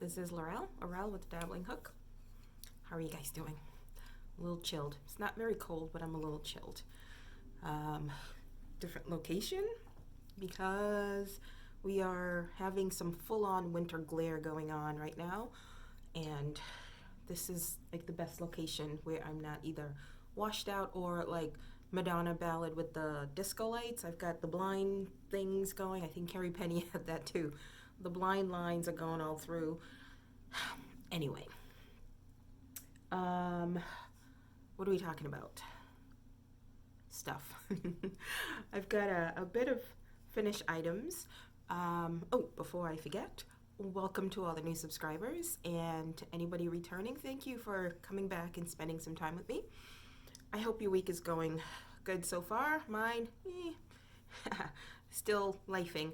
This is Laurel with the Dabbling Hook. How are you guys doing? A little chilled. It's not very cold, but I'm a little chilled. Different location because we are having some full-on winter glare going on right now, and this is like the best location where I'm not either washed out or like Madonna ballad with the disco lights. I've got the blind things going. I think Carrie Penny had that too. The blind lines are going all through. Anyway, what are we talking about? Stuff. I've got a bit of finished items. Before I forget, welcome to all the new subscribers, and to anybody returning, thank you for coming back and spending some time with me. I hope your week is going good so far. Mine, still lifing.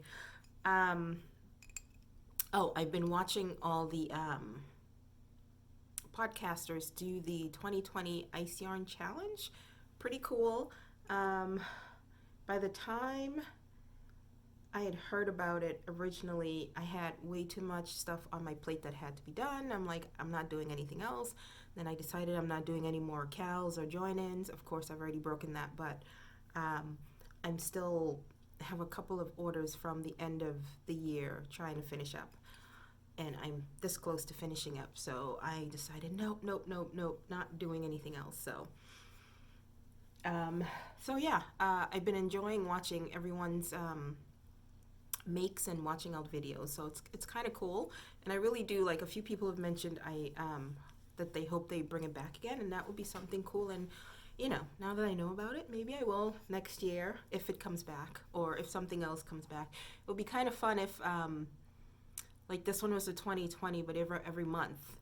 I've been watching all the podcasters do the 2020 Ice Yarn Challenge. Pretty cool. By the time I had heard about it originally, I had way too much stuff on my plate that had to be done. I'm like, I'm not doing anything else. Then I decided I'm not doing any more cals or join-ins. Of course, I've already broken that, but I'm still have a couple of orders from the end of the year trying to finish up. And I'm this close to finishing up, so I decided nope, not doing anything else. I've been enjoying watching everyone's makes and watching all the videos, so it's kind of cool. And I really do, like, a few people have mentioned that they hope they bring it back again, and that would be something cool. And now that I know about it, maybe I will next year if it comes back, or if something else comes back. It would be kind of fun if like this one was a 2020, but every month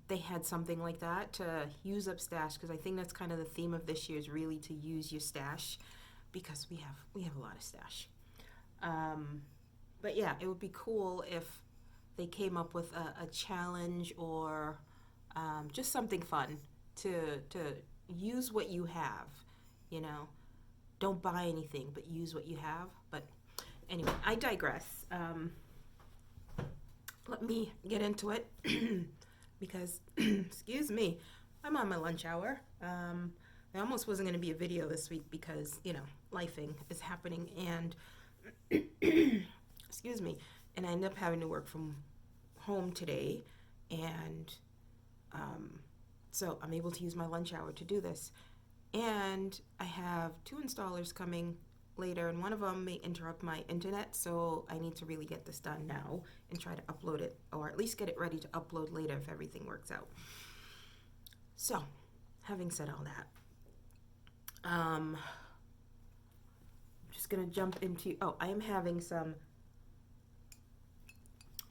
they had something like that to use up stash, because I think that's kind of the theme of this year, is really to use your stash, because we have a lot of stash. But yeah, it would be cool if they came up with a challenge, or just something fun to use what you have. Don't buy anything, but use what you have. But anyway, I digress. Let me get into it because, excuse me, I'm on my lunch hour. I almost wasn't going to be a video this week because, lifing is happening, and excuse me, and I ended up having to work from home today, and so I'm able to use my lunch hour to do this. And I have 2 installers coming later, and one of them may interrupt my internet, so I need to really get this done now and try to upload it, or at least get it ready to upload later if everything works out. So, having said all that, I'm just gonna jump into, I am having some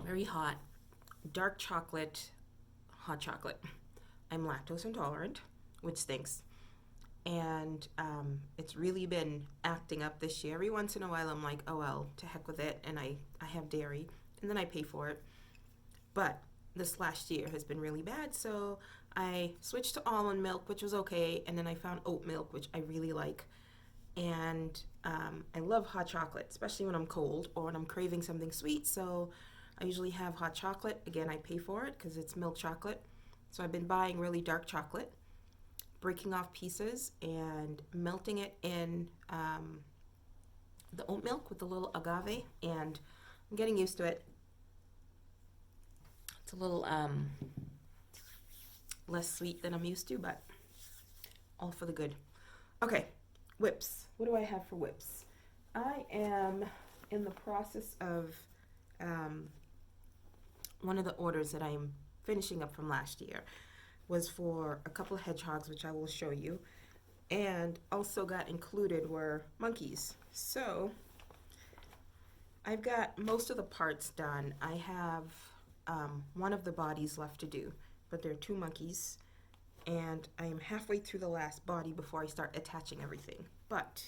very hot dark chocolate, hot chocolate. I'm lactose intolerant, which stinks. And it's really been acting up this year. Every once in a while I'm like, oh well, to heck with it, and I have dairy, and then I pay for it. But this last year has been really bad, so I switched to almond milk, which was okay, and then I found oat milk, which I really like. And I love hot chocolate, especially when I'm cold or when I'm craving something sweet, so I usually have hot chocolate. Again, I pay for it because it's milk chocolate. So I've been buying really dark chocolate, breaking off pieces and melting it in the oat milk with a little agave, and I'm getting used to it. It's a little less sweet than I'm used to, but all for the good. Okay, whips. What do I have for whips? I am in the process of one of the orders that I'm finishing up from last year was for a couple of hedgehogs, which I will show you, and also got included were monkeys. So I've got most of the parts done. I have one of the bodies left to do, but there are 2 monkeys, and I am halfway through the last body before I start attaching everything. But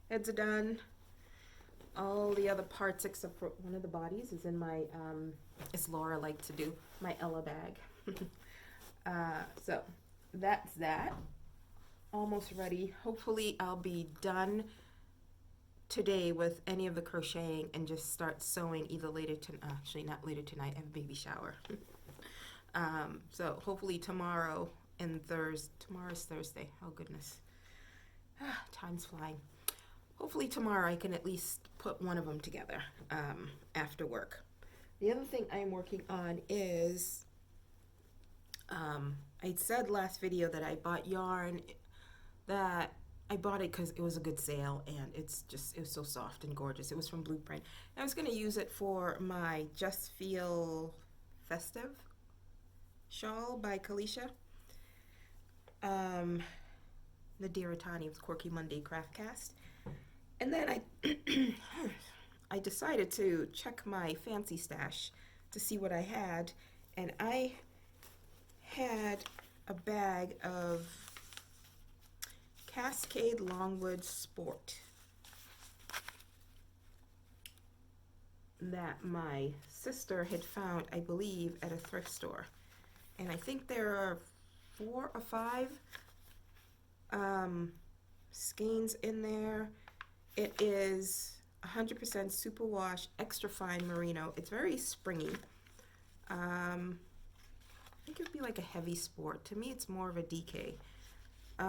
heads are done. All the other parts except for one of the bodies is in my, as Laura liked to do, my Ella bag. So that's that. Almost ready. Hopefully I'll be done today with any of the crocheting and just start sewing either later actually not later tonight, I have a baby shower. So hopefully tomorrow and tomorrow's Thursday. Oh goodness. Time's flying. Hopefully tomorrow I can at least put one of them together after work. The other thing I'm working on is I said last video that I bought yarn, that I bought it because it was a good sale, and it was so soft and gorgeous. It was from Blueprint. I was going to use it for my Just Feel Festive shawl by Kalisha. Nadira Tani with Quirky Monday Craft Cast. And then I decided to check my fancy stash to see what I had, and I had a bag of Cascade Longwood Sport that my sister had found, I believe, at a thrift store. And I think there are 4 or 5 skeins in there. It is 100% superwash, extra fine merino. It's very springy. I think it would be like a heavy sport. To me, it's more of a DK. There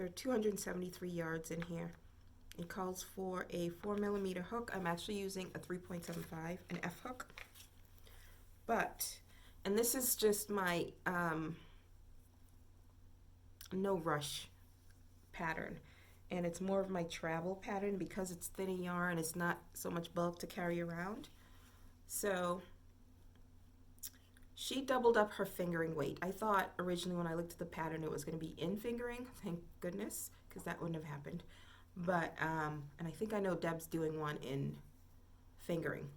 are 273 yards in here. It calls for a 4mm hook. I'm actually using a 3.75, an F hook. And this is just my no rush pattern. And it's more of my travel pattern because it's thinner yarn. It's not so much bulk to carry around. So she doubled up her fingering weight. I thought originally when I looked at the pattern it was going to be in fingering. Thank goodness, because that wouldn't have happened. But, and I think I know Deb's doing one in fingering.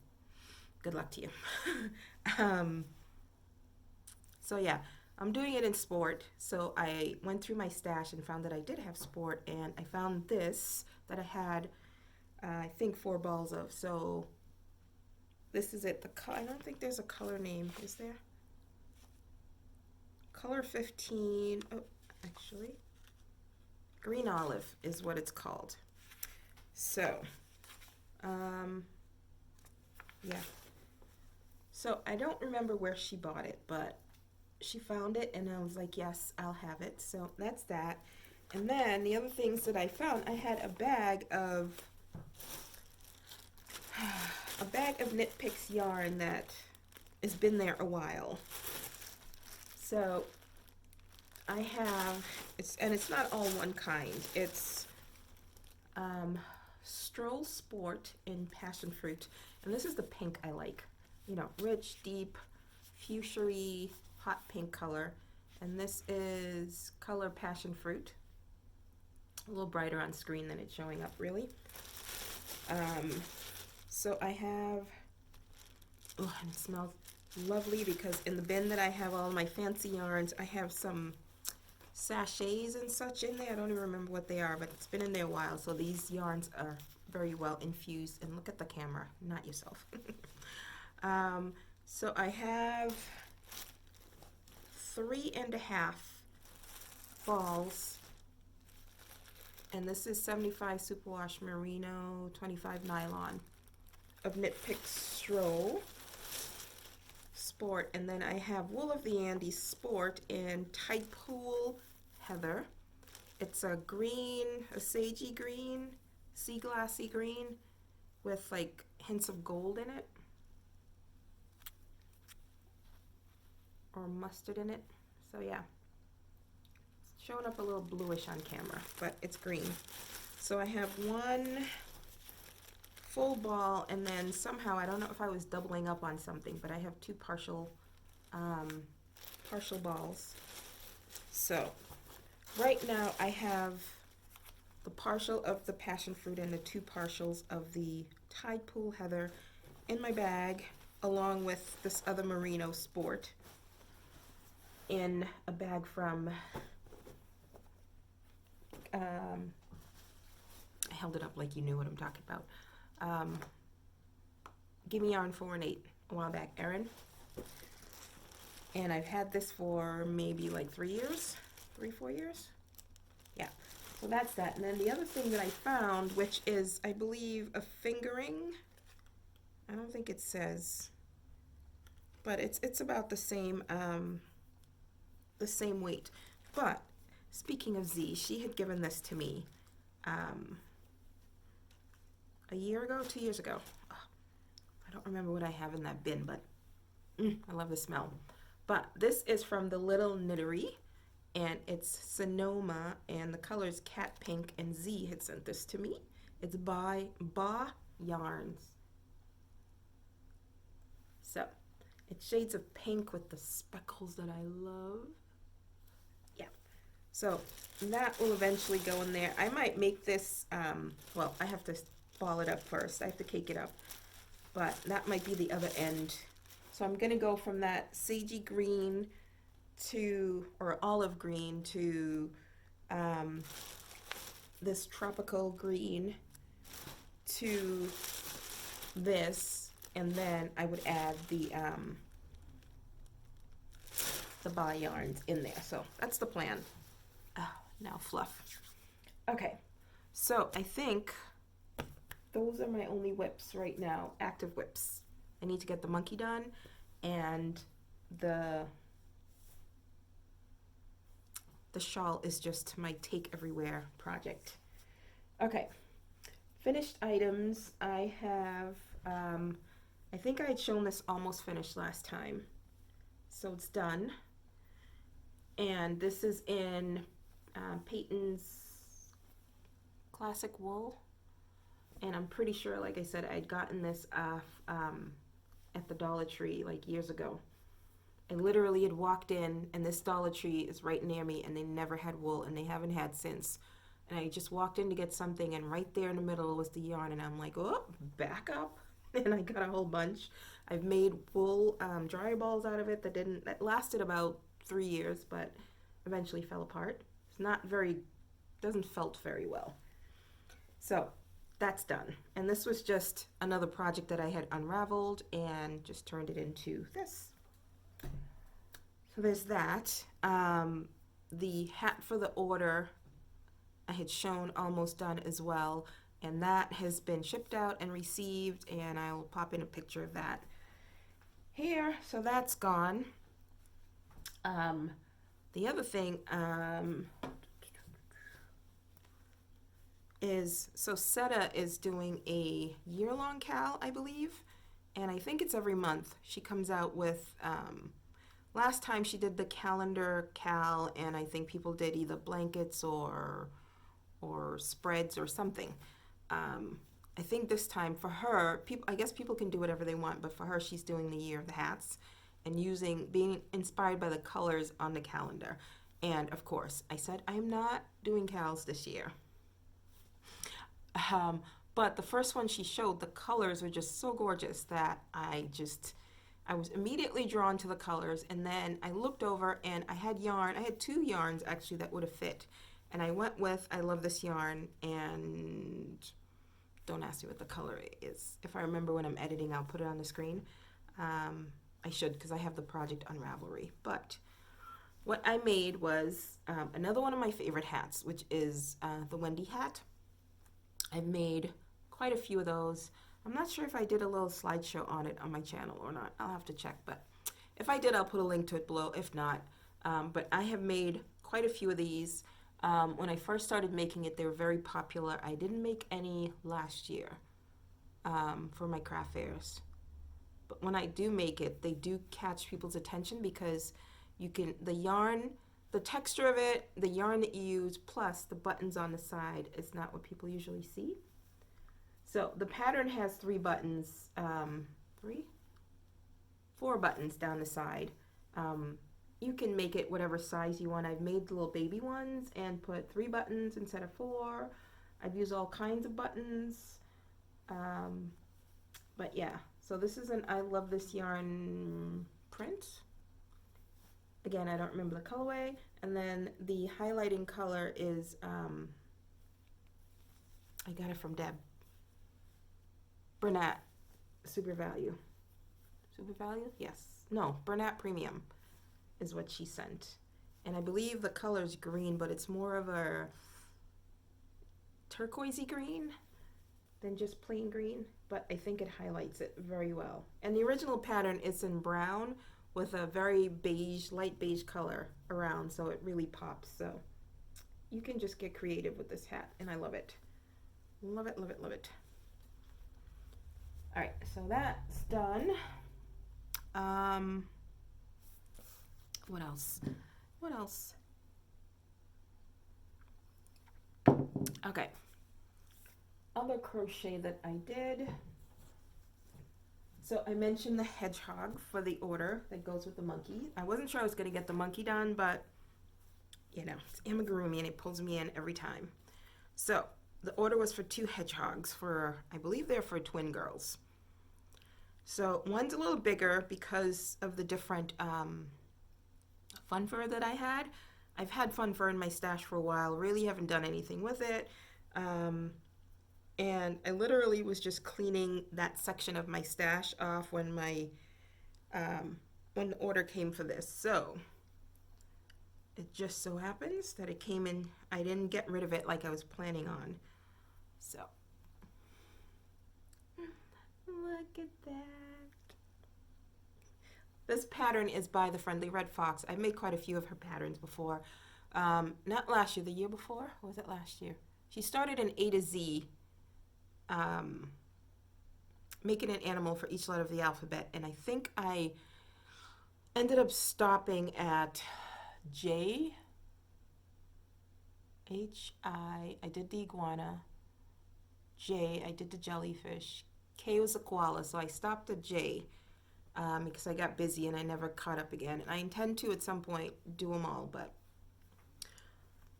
Good luck to you. So yeah, I'm doing it in sport. So I went through my stash and found that I did have sport, and I found this that I had, I think 4 balls of. So this is it. I don't think there's a color name, is there? Color 15, oh, actually, green olive is what it's called. So, yeah. So I don't remember where she bought it, but she found it and I was like, yes, I'll have it. So that's that. And then the other things that I found, I had a bag of Knit Picks yarn that has been there a while. So I have, it's not all one kind. It's Stroll Sport in Passion Fruit. And this is the pink I like. You know, rich, deep, fuchsia-y, hot pink color. And this is color Passion Fruit. A little brighter on screen than it's showing up, really. So I have, oh, and it smells lovely because in the bin that I have all my fancy yarns, I have some sachets and such in there. I don't even remember what they are, but it's been in there a while. So these yarns are very well infused. And look at the camera, not yourself. So I have 3.5 balls, and this is 75 superwash merino, 25 nylon of Knit Picks Stroll Sport, and then I have Wool of the Andes Sport in Tide Pool Heather. It's a green, a sagey green, sea glassy green with like hints of gold in it, or mustard in it. So yeah, it's showing up a little bluish on camera, but it's green. So I have 1 full ball, and then somehow, I don't know if I was doubling up on something, but I have 2 partial balls. So right now I have the partial of the Passion Fruit and the 2 partials of the Tide Pool Heather in my bag, along with this other merino sport in a bag from, I held it up like you knew what I'm talking about. Gimme Yarn 4 and 8 a while back, Erin. And I've had this for maybe like 3 years, 3-4 years. Yeah. So that's that. And then the other thing that I found, which is, I believe, a fingering. I don't think it says, but it's about the same weight. But speaking of Z, she had given this to me a year ago, 2 years ago. Oh, I don't remember what I have in that bin, but I love the smell. But this is from the Little Knittery, and it's Sonoma, and the color is cat pink, and Z had sent this to me. It's by Ba Yarns. So it's shades of pink with the speckles that I love. Yeah. So that will eventually go in there. I might make this, well, I have to ball it up first. I have to cake it up. But that might be the other end. So I'm going to go from that sagey green to, or olive green to this tropical green to this, and then I would add the Ba yarns in there. So that's the plan. Oh, now fluff. Okay, so I think those are my only whips right now, active whips. I need to get the monkey done and the shawl is just my take everywhere project. Okay, finished items. I have, I think I had shown this almost finished last time. So it's done. And this is in Peyton's Classic Wool. And I'm pretty sure, like I said, I'd gotten this off at the Dollar Tree like years ago. I literally had walked in, and this Dollar Tree is right near me, and they never had wool, and they haven't had since. And I just walked in to get something, and right there in the middle was the yarn, and I'm like, oh, back up. And I got a whole bunch. I've made wool dryer balls out of it that lasted about 3 years, but eventually fell apart. It's not very, doesn't felt very well. So that's done. And this was just another project that I had unraveled and just turned it into this. So there's that. The hat for the order I had shown almost done as well, and that has been shipped out and received, and I'll pop in a picture of that here. So that's gone. The other thing is, so Seta is doing a year-long cal, I believe, and I think it's every month. She comes out with, last time she did the calendar cal, and I think people did either blankets or spreads or something. I think this time for her, I guess people can do whatever they want, but for her, she's doing the year of the hats and being inspired by the colors on the calendar. And of course, I said, I'm not doing cals this year. But the first one she showed, the colors were just so gorgeous that I was immediately drawn to the colors. And then I looked over and I had yarn. I had 2 yarns actually that would have fit. And I went with, I love this yarn, and don't ask me what the color is. If I remember when I'm editing, I'll put it on the screen. I should, because I have the project Unravelry. But what I made was another one of my favorite hats, which is the Wendy hat. I've made quite a few of those. I'm not sure if I did a little slideshow on it on my channel or not. I'll have to check, but if I did, I'll put a link to it below. If not, but I have made quite a few of these. When I first started making it, they were very popular. I didn't make any last year for my craft fairs. But when I do make it, they do catch people's attention because the yarn, the texture of it, the yarn that you use, plus the buttons on the side is not what people usually see. So the pattern has 3 buttons, 4 buttons down the side. You can make it whatever size you want. I've made the little baby ones and put 3 buttons instead of 4. I've used all kinds of buttons. But yeah, so this is I love this yarn print. Again, I don't remember the colorway. And then the highlighting color is, I got it from Deb. Bernat Super Value. Super Value? Yes. No, Bernat Premium is what she sent. And I believe the color's green, but it's more of a turquoisey green than just plain green, but I think it highlights it very well. And the original pattern is in brown with a very beige, light beige color around, so it really pops. So you can just get creative with this hat, and I love it. Love it, love it, love it. All right, so that's done. What else? What else? Okay. Other crochet that I did. So I mentioned the hedgehog for the order that goes with the monkey. I wasn't sure I was going to get the monkey done, but you know, it's amigurumi and it pulls me in every time. So the order was for 2 hedgehogs for, I believe they're for twin girls. So one's a little bigger because of the different fun fur that I had. I've had fun fur in my stash for a while, really haven't done anything with it. And I literally was just cleaning that section of my stash off when my when the order came for this. So it just so happens that it came in, I didn't get rid of it like I was planning on. So look at that. This pattern is by the Friendly Red Fox. I've made quite a few of her patterns before. Not last year, the year before? Or was it last year? She started in A to Z, making an animal for each letter of the alphabet. And I think I ended up stopping at J, H, I did the iguana. J, I did the jellyfish. K was the koala, so I stopped at J because I got busy and I never caught up again. And I intend to at some point do them all, but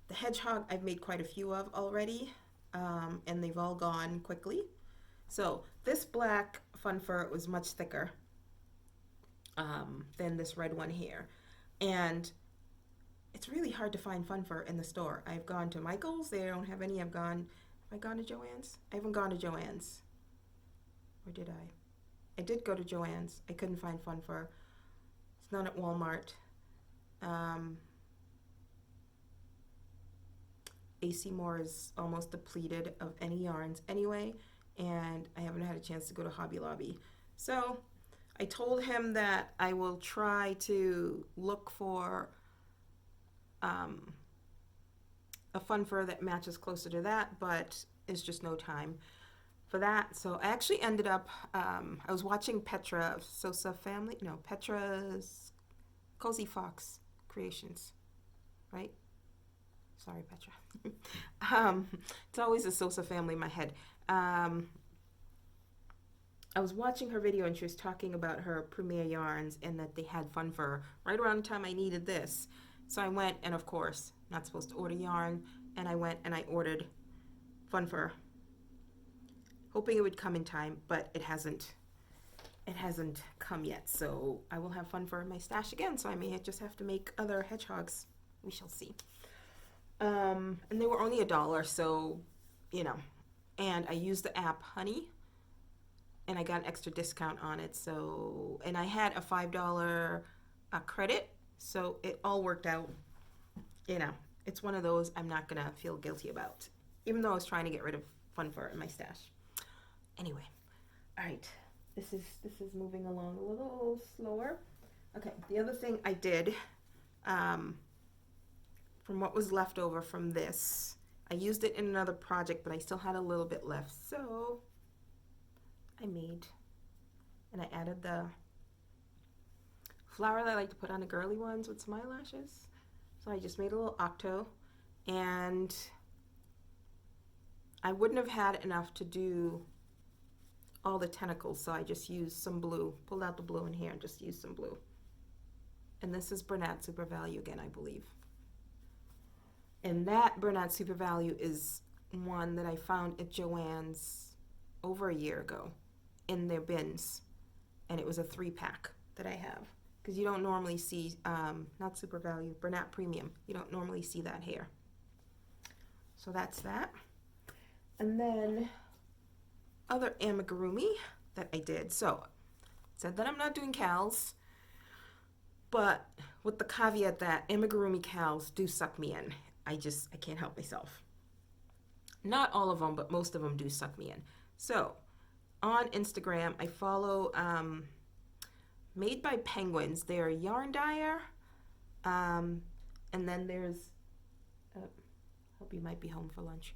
the hedgehog I've made quite a few of already, and they've all gone quickly. So this black fun fur was much thicker than this red one here. And it's really hard to find fun fur in the store. I've gone to Michael's, they don't have any. Have I gone to Joann's? I haven't gone to Joann's. Or did I? I did go to Joann's. I couldn't find fun fur. It's none at Walmart. AC Moore is almost depleted of any yarns anyway, and I haven't had a chance to go to Hobby Lobby. So I told him that I will try to look for a fun fur that matches closer to that, but it's just no time for that. So I actually ended up, I was watching Petra's Cozy Fox Creations, right? Sorry, Petra. It's always a Sosa family in my head. I was watching her video and she was talking about her premier yarns and that they had fun fur right around the time I needed this. So I went, and of course, not supposed to order yarn, and I went and I ordered fun fur, hoping it would come in time, but it hasn't. It hasn't come yet, so I will have fun fur in my stash again, so I may just have to make other hedgehogs. We shall see. And they were only $1, so, you know, and I used the app Honey, and I got an extra discount on it, so, and I had a $5 credit, so it all worked out. You know, it's one of those I'm not gonna feel guilty about, even though I was trying to get rid of fun fur in my stash. Anyway, all right, this is moving along a little slower. Okay, the other thing I did, from what was left over from this, I used it in another project, but I still had a little bit left, so I made, and I added the flower that I like to put on the girly ones with some eyelashes. So I just made a little octo, and I wouldn't have had enough to do all the tentacles, so I just used some blue, pulled out the blue in here and just used some blue. And this is Bernat Super Value again, I believe. And that Bernat Super Value is one that I found at Joann's over a year ago in their bins, and it was a 3-pack that I have. Because you don't normally see, not Super Value, Bernat Premium. You don't normally see that here. So that's that. And then other amigurumi that I did. So said that I'm not doing cows, but with the caveat that amigurumi cows do suck me in. I can't help myself. Not all of them, but most of them do suck me in. So on Instagram, I follow Made by Penguins. They're a yarn dyer. And then there's, hope you might be home for lunch.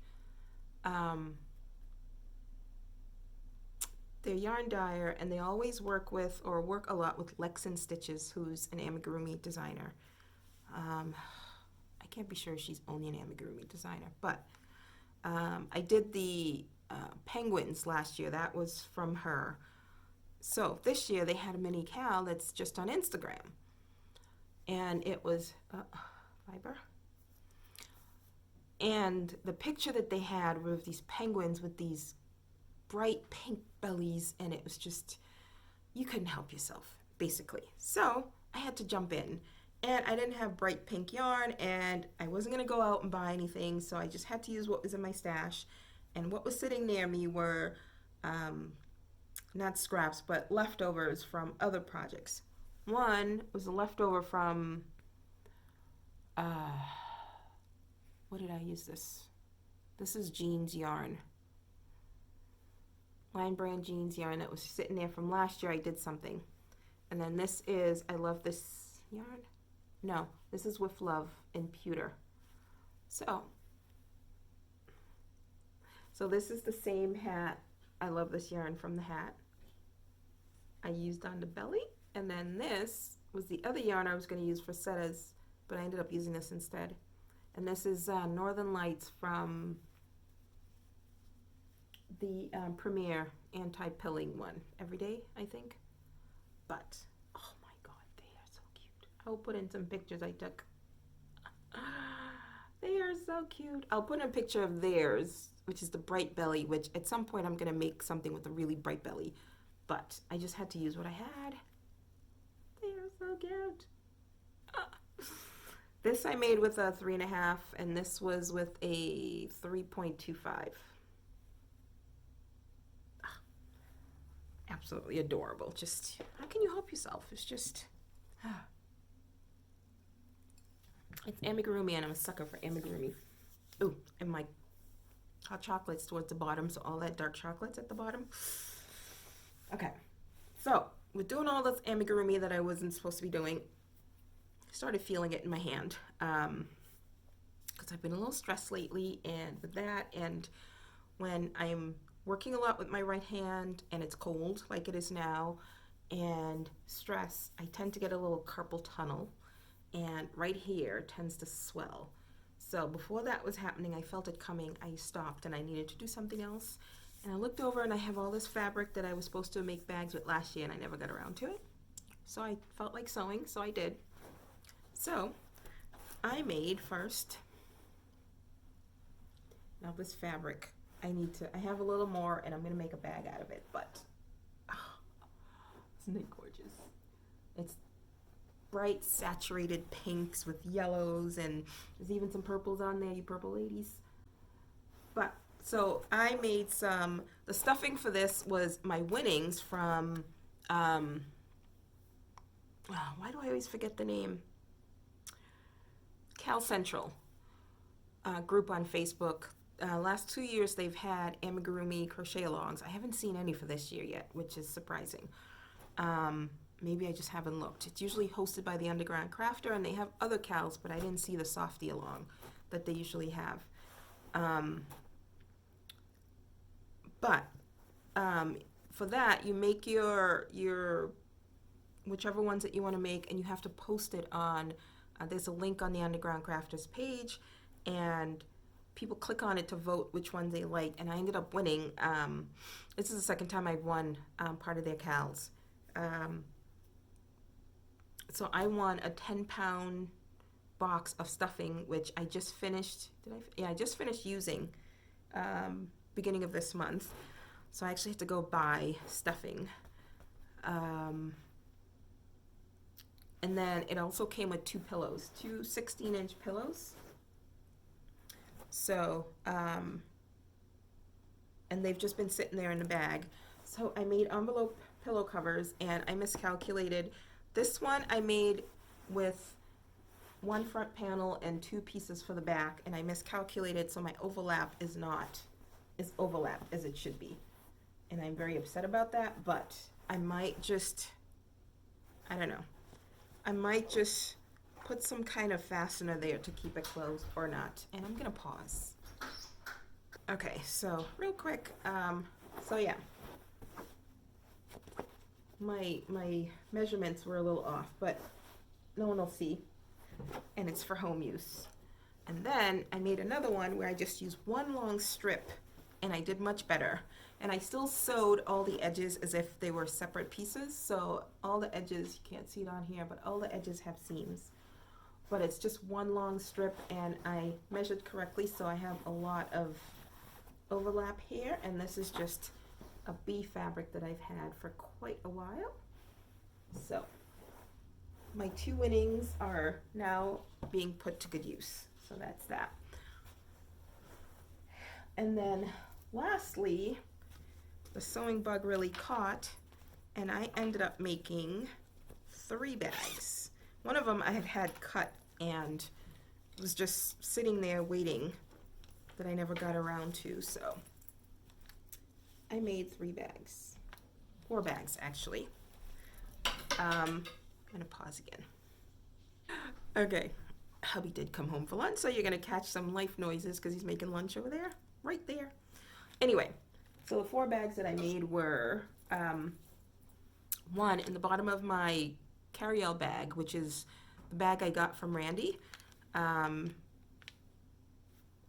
They're yarn dyer, and they always work a lot with Lexan Stitches, who's an amigurumi designer. I can't be sure she's only an amigurumi designer, but I did the penguins last year. That was from her. So this year they had a mini cal that's just on Instagram, and it was fiber. And the picture that they had were of these penguins with these bright pink bellies, and it was just, you couldn't help yourself, basically. So I had to jump in, and I didn't have bright pink yarn, and I wasn't going to go out and buy anything, so I just had to use what was in my stash. And what was sitting near me were not scraps, but leftovers from other projects. One was a leftover from what did I use this? This is jeans yarn. Line brand jeans yarn that was sitting there from last year. I did something. And then this is, I love this yarn. No, this is With Love in pewter. So this is the same hat. I love this yarn from the hat I used on the belly. And then this was the other yarn I was going to use for setters, but I ended up using this instead. And this is Northern Lights from the Premier anti-pilling one. Everyday, I think. But, oh my god, they are so cute. I'll put in some pictures I took. They are so cute. I'll put in a picture of theirs, which is the bright belly, which at some point I'm going to make something with a really bright belly. But I just had to use what I had. They are so cute. This I made with a 3.5, and this was with a 3.25. Absolutely adorable. Just, how can you help yourself? It's just, it's amigurumi, and I'm a sucker for amigurumi. Ooh, and my hot chocolate's towards the bottom, so all that dark chocolate's at the bottom. Okay, so we're doing all this amigurumi that I wasn't supposed to be doing. I started feeling it in my hand because I've been a little stressed lately, and with that, and when I'm working a lot with my right hand and it's cold like it is now, and stress, I tend to get a little carpal tunnel, and right here tends to swell. So before that was happening, I felt it coming. I stopped, and I needed to do something else. And I looked over, and I have all this fabric that I was supposed to make bags with last year, and I never got around to it. So I felt like sewing, so I did. So I made first, now this fabric, I have a little more, and I'm going to make a bag out of it, but isn't it gorgeous? It's bright saturated pinks with yellows, and there's even some purples on there, you purple ladies. But so I made the stuffing for this was my winnings from why do I always forget the name? Cal Central group on Facebook. Last 2 years they've had amigurumi crochet alongs. I haven't seen any for this year yet, which is surprising. Maybe I just haven't looked. It's usually hosted by the Underground Crafter, and they have other cals, but I didn't see the softy along that they usually have. But for that, you make your whichever ones that you want to make, and you have to post it on, there's a link on the Underground Crafters page, and people click on it to vote which ones they like, and I ended up winning. This is the second time I've won part of their cals. So I won a 10-pound box of stuffing, which I just finished. I just finished using beginning of this month. So I actually have to go buy stuffing. And then it also came with 2 pillows, 2 16-inch pillows. So, and they've just been sitting there in the bag. So I made envelope pillow covers, and I miscalculated. This one I made with one front panel and 2 pieces for the back, and I miscalculated, so my overlap is not as overlapped as it should be. And I'm very upset about that, but I might just, I don't know, I might just put some kind of fastener there to keep it closed or not. And I'm gonna pause. Okay, so real quick, so yeah, my measurements were a little off, but no one will see, and it's for home use. And then I made another one where I just used one long strip, and I did much better. And I still sewed all the edges as if they were separate pieces, so all the edges, you can't see it on here, but all the edges have seams. But it's just one long strip, and I measured correctly, so I have a lot of overlap here, and this is just a bee fabric that I've had for quite a while. So my 2 winnings are now being put to good use, so that's that. And then lastly, the sewing bug really caught, and I ended up making 3 bags. One of them I had cut and was just sitting there waiting that I never got around to, so I made 3 bags. 4 bags, actually. I'm gonna pause again. Okay, hubby did come home for lunch, so you're gonna catch some life noises because he's making lunch over there, right there. Anyway, so the 4 bags that I made were, one in the bottom of my carry-out bag, which is the bag I got from Randy.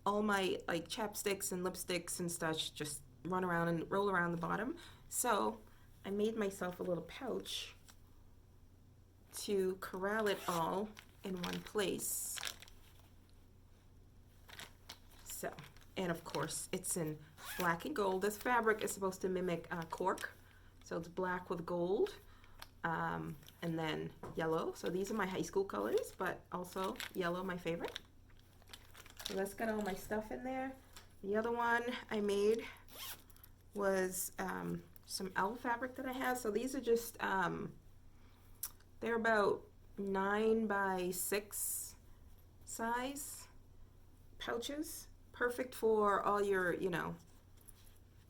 All my like chapsticks and lipsticks and such just run around and roll around the bottom. So I made myself a little pouch to corral it all in one place. So, and of course it's in black and gold. This fabric is supposed to mimic cork, so it's black with gold, and then yellow. So these are my high school colors, but also yellow, my favorite. So that's got all my stuff in there. The other one I made was some owl fabric that I have. So these are just, they're about 9 by 6 size pouches. Perfect for all your, you know,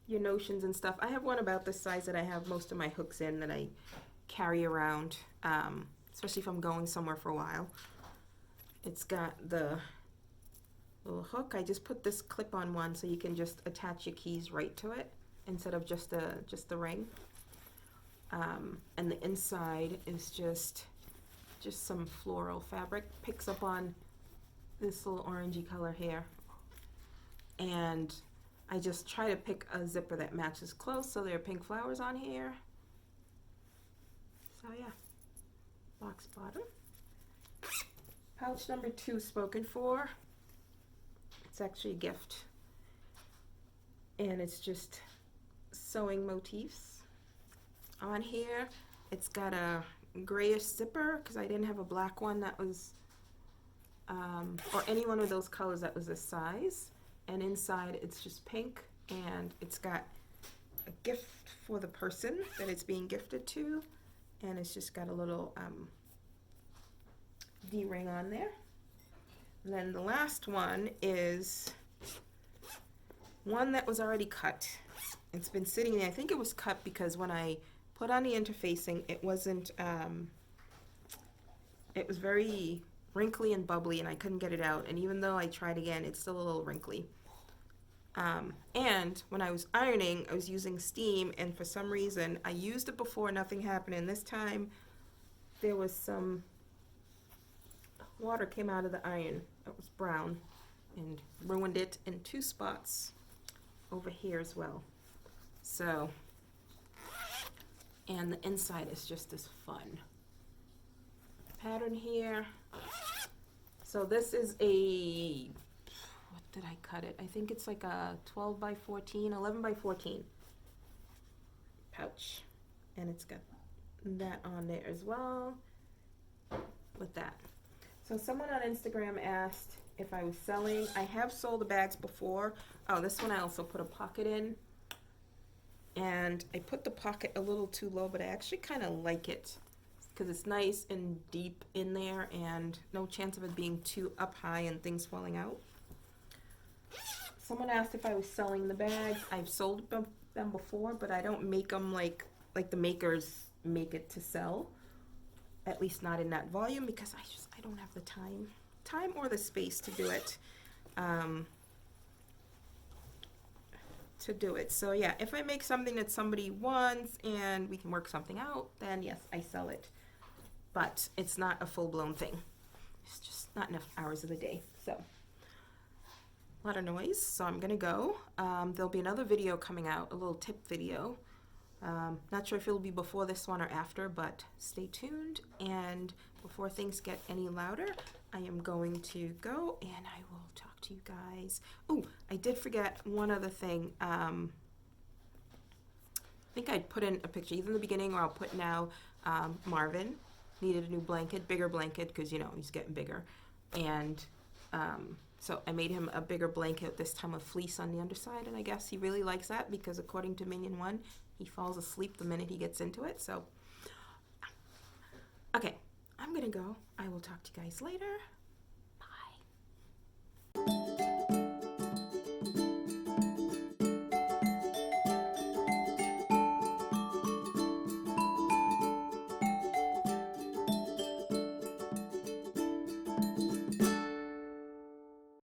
your notions and stuff. I have one about this size that I have most of my hooks in that I carry around, especially if I'm going somewhere for a while. It's got the little hook. I just put this clip on one so you can just attach your keys right to it instead of just the ring. And the inside is just some floral fabric. Picks up on this little orangey color here. And I just try to pick a zipper that matches close, so there are pink flowers on here. So yeah, box bottom. Pouch number 2 spoken for. It's actually a gift. And it's just sewing motifs. On here, it's got a grayish zipper because I didn't have a black one that was, or any one of those colors that was this size. And inside it's just pink, and it's got a gift for the person that it's being gifted to, and it's just got a little D-ring on there. And then the last one is one that was already cut. It's been sitting there. I think it was cut because when I put on the interfacing, it wasn't, it was very wrinkly and bubbly, and I couldn't get it out. And even though I tried again, it's still a little wrinkly. And when I was ironing, I was using steam, and for some reason, I used it before, nothing happened, and this time there was some water came out of the iron that was brown and ruined it in 2 spots over here as well. So, and the inside is just this fun pattern here. So this is a, what did I cut it? I think it's like a 12 by 14, 11 by 14 pouch. And it's got that on there as well with that. So someone on Instagram asked if I was selling. I have sold the bags before. Oh, this one I also put a pocket in. And I put the pocket a little too low, but I actually kind of like it. because it's nice and deep in there and no chance of it being too up high and things falling out. Someone asked if I was selling the bags. I've sold them before, but I don't make them like the makers make it to sell. At least not in that volume, because I don't have the time or the space to do it. So yeah, if I make something that somebody wants and we can work something out, then yes, I sell it. But it's not a full-blown thing. It's just not enough hours of the day. So a lot of noise, so I'm gonna go. There'll be another video coming out, a little tip video. Not sure if it'll be before this one or after, but stay tuned. And before things get any louder, I am going to go and I will talk to you guys. Oh, I did forget one other thing. I think I'd put in a picture either in the beginning or I'll put now. Marvin needed a new blanket, bigger blanket, because you know he's getting bigger. And so I made him a bigger blanket, this time with fleece on the underside, and I guess he really likes that because according to Minion 1, he falls asleep the minute he gets into it. So, okay, I'm gonna go. I will talk to you guys later.